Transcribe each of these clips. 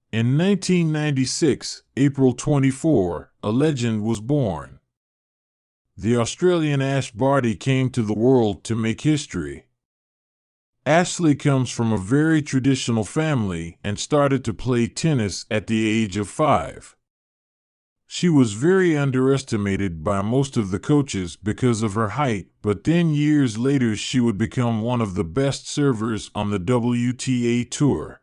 In 1996, April 24, a legend was born. The Australian Ash Barty came to the world to make history. Ashley comes from a very traditional family and started to play tennis at the age of 5. She was very underestimated by most of the coaches because of her height, but then years later she would become one of the best servers on the WTA Tour.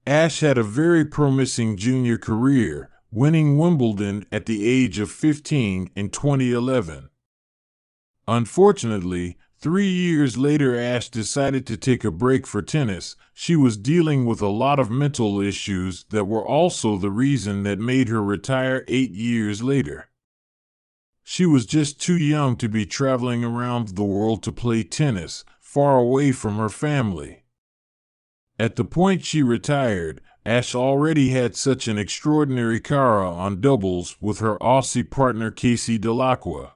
Ash had a very promising junior career, winning Wimbledon at the age of 15 in 2011. Unfortunately, 3 years later Ash decided to take a break for tennis. She was dealing with a lot of mental issues that were also the reason that made her retire 8 years later. She was just too young to be traveling around the world to play tennis, far away from her family. At the point she retired, Ash already had such an extraordinary career on doubles with her Aussie partner Casey Dellacqua.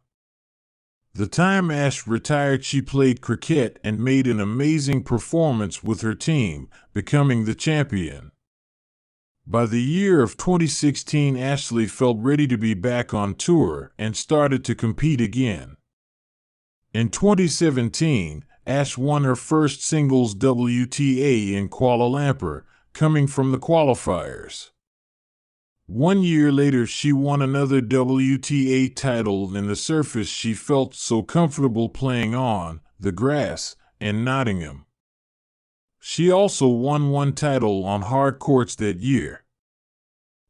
The time Ash retired, she played cricket and made an amazing performance with her team, becoming the champion. By the year of 2016, Ashley felt ready to be back on tour and started to compete again. In 2017, Ash won her first singles WTA in Kuala Lumpur, coming from the qualifiers. 1 year later, she won another WTA title in the surface she felt so comfortable playing on, the grass, in Nottingham. She also won 1 title on hard courts that year.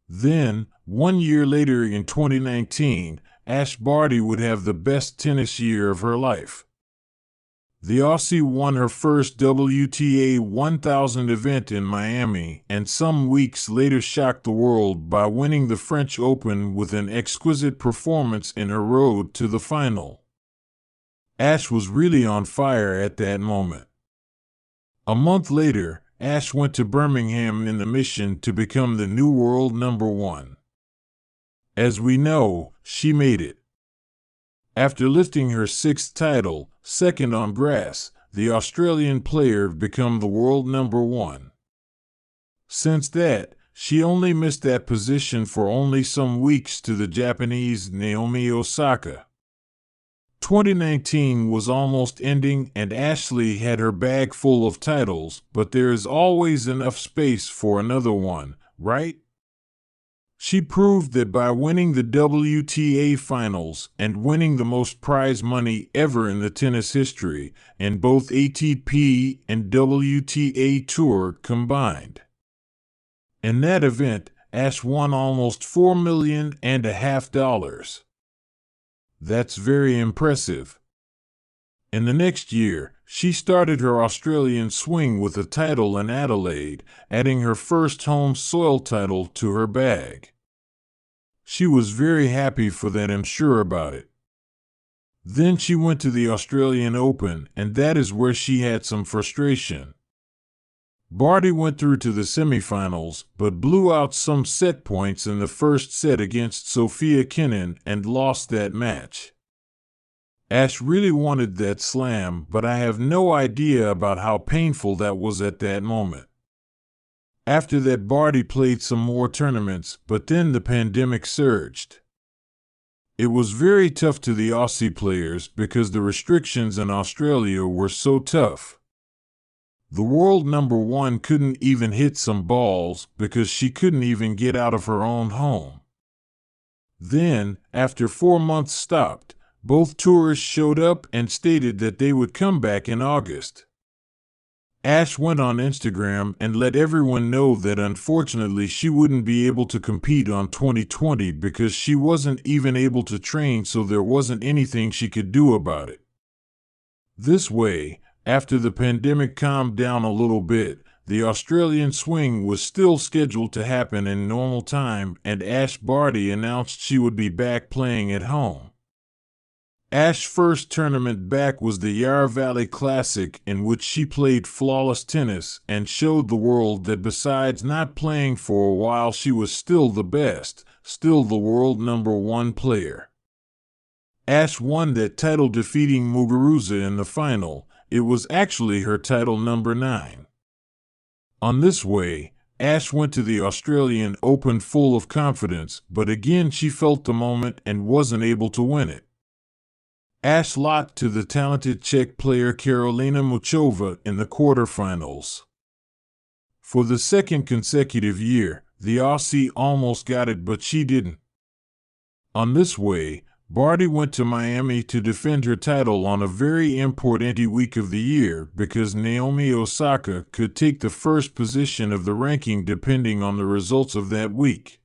Then, 1 year later in 2019, Ash Barty would have the best tennis year of her life. The Aussie won her first WTA 1000 event in Miami and some weeks later shocked the world by winning the French Open with an exquisite performance in her road to the final. Ash was really on fire at that moment. A month later, Ash went to Birmingham in the mission to become the new world number 1. As we know, she made it. After lifting her 6th title, second on grass, the Australian player became the world number 1. Since that, she only missed that position for only some weeks to the Japanese Naomi Osaka. 2019 was almost ending and Ashley had her bag full of titles, but there is always enough space for another one, right? She proved that by winning the WTA finals and winning the most prize money ever in the tennis history, in both ATP and WTA Tour combined. In that event, Ash won almost $4.5 million. That's very impressive. In the next year, she started her Australian swing with a title in Adelaide, adding her first home soil title to her bag. She was very happy for that, I'm sure about it. Then she went to the Australian Open, and that is where she had some frustration. Barty went through to the semifinals, but blew out some set points in the first set against Sofia Kenin and lost that match. Ash really wanted that slam, but I have no idea about how painful that was at that moment. After that, Barty played some more tournaments, but then the pandemic surged. It was very tough to the Aussie players because the restrictions in Australia were so tough. The world number 1 couldn't even hit some balls because she couldn't even get out of her own home. Then, after 4 months stopped, both tours showed up and stated that they would come back in August. Ash went on Instagram and let everyone know that unfortunately she wouldn't be able to compete on 2020 because she wasn't even able to train, so there wasn't anything she could do about it. This way, after the pandemic calmed down a little bit, the Australian swing was still scheduled to happen in normal time, and Ash Barty announced she would be back playing at home. Ash's first tournament back was the Yarra Valley Classic, in which she played flawless tennis and showed the world that besides not playing for a while, she was still the best, still the world number 1 player. Ash won that title defeating Muguruza in the final. It was actually her title number 9. On this way, Ash went to the Australian Open full of confidence, but again she felt the moment and wasn't able to win it. Ash lost to the talented Czech player Karolina Muchova in the quarterfinals. For the second consecutive year, the Aussie almost got it, but she didn't. On this way, Barty went to Miami to defend her title on a very important week of the year because Naomi Osaka could take the first position of the ranking depending on the results of that week.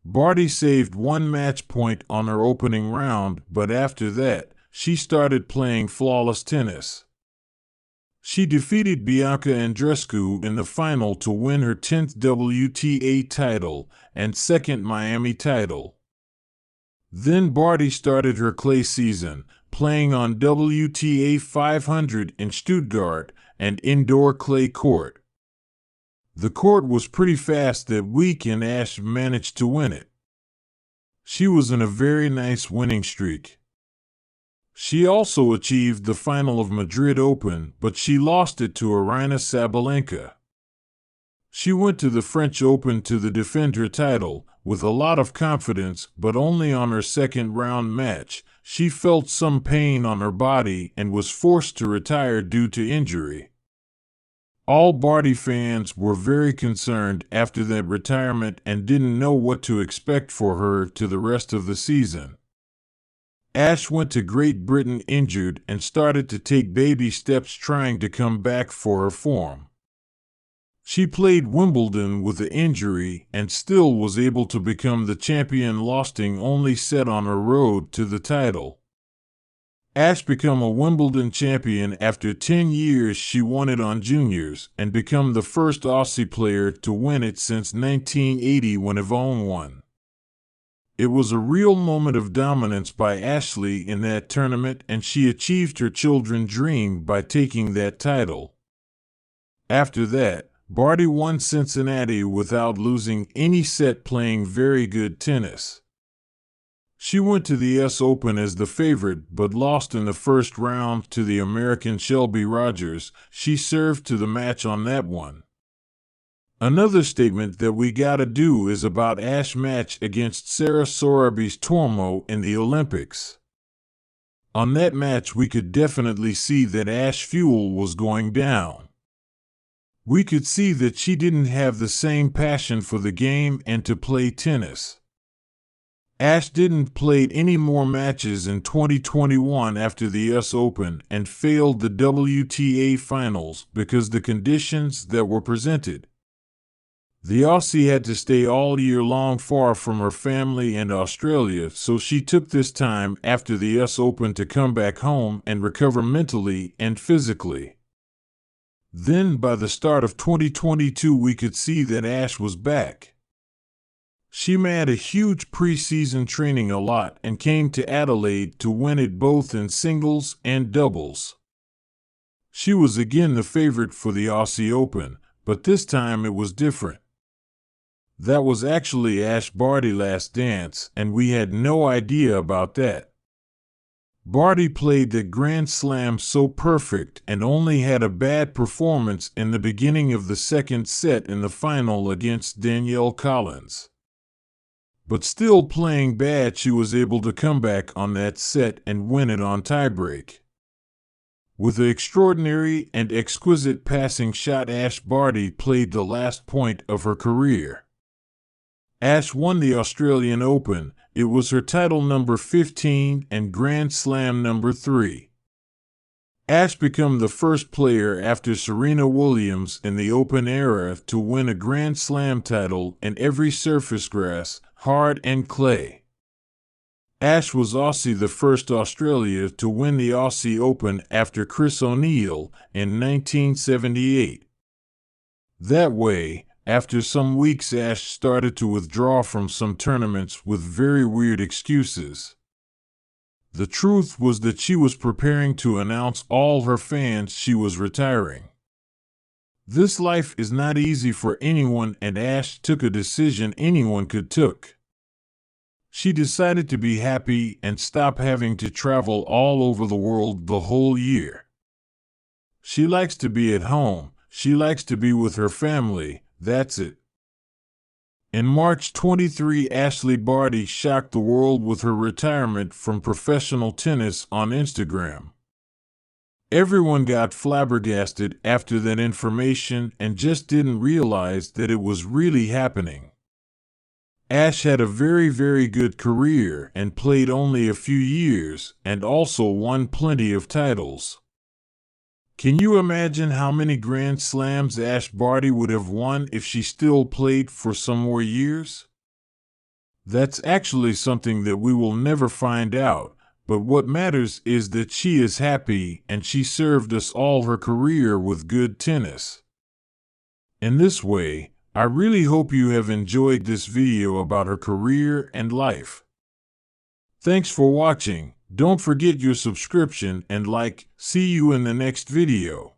Barty saved one match point on her opening round, but after that, she started playing flawless tennis. She defeated Bianca Andreescu in the final to win her 10th WTA title and second Miami title. Then Barty started her clay season, playing on WTA 500 in Stuttgart, an indoor clay court. The court was pretty fast that week and Ash managed to win it. She was in a very nice winning streak. She also achieved the final of Madrid Open, but she lost it to Aryna Sabalenka. She went to the French Open to defend her title, with a lot of confidence, but only on her second round match, she felt some pain on her body and was forced to retire due to injury. All Barty fans were very concerned after that retirement and didn't know what to expect for her to the rest of the season. Ash went to Great Britain injured and started to take baby steps trying to come back for her form. She played Wimbledon with the injury and still was able to become the champion, losing only set on her road to the title. Ash became a Wimbledon champion after 10 years. She won it on juniors and became the first Aussie player to win it since 1980 when Yvonne won. It was a real moment of dominance by Ashley in that tournament, and she achieved her children's dream by taking that title. After that, Barty won Cincinnati without losing any set, playing very good tennis. She went to the US Open as the favorite but lost in the first round to the American Shelby Rogers. She served to the match on that one. Another statement that we gotta do is about Ash's match against Sarah Sorabi's Tormo in the Olympics. On that match we could definitely see that Ash fuel was going down. We could see that she didn't have the same passion for the game and to play tennis. Ash didn't play any more matches in 2021 after the US Open and failed the WTA finals because the conditions that were presented. The Aussie had to stay all year long far from her family and Australia, so she took this time after the US Open to come back home and recover mentally and physically. Then by the start of 2022 we could see that Ash was back. She made a huge preseason training a lot and came to Adelaide to win it both in singles and doubles. She was again the favorite for the Aussie Open, but this time it was different. That was actually Ash Barty's last dance, and we had no idea about that. Barty played the Grand Slam so perfect and only had a bad performance in the beginning of the second set in the final against Danielle Collins. But still playing bad, she was able to come back on that set and win it on tiebreak. With the extraordinary and exquisite passing shot, Ash Barty played the last point of her career. Ash won the Australian Open. It was her title number 15 and Grand Slam number 3. Ash became the first player after Serena Williams in the Open era to win a Grand Slam title in every surface, grass, hard and clay. Ash was also the first Australia to win the Aussie Open after Chris O'Neill in 1978. That way, after some weeks, Ash started to withdraw from some tournaments with very weird excuses. The truth was that she was preparing to announce all her fans she was retiring. This life is not easy for anyone, and Ash took a decision anyone could take. She decided to be happy and stop having to travel all over the world the whole year. She likes to be at home. She likes to be with her family, That's it. In March 23, Ashley Barty shocked the world with her retirement from professional tennis on Instagram. Everyone got flabbergasted after that information and just didn't realize that it was really happening. Ash had a very, very good career and played only a few years and also won plenty of titles. Can you imagine how many Grand Slams Ash Barty would have won if she still played for some more years? That's actually something that we will never find out, but what matters is that she is happy and she served us all her career with good tennis. In this way, I really hope you have enjoyed this video about her career and life. Thanks for watching. Don't forget your subscription and like. See you in the next video.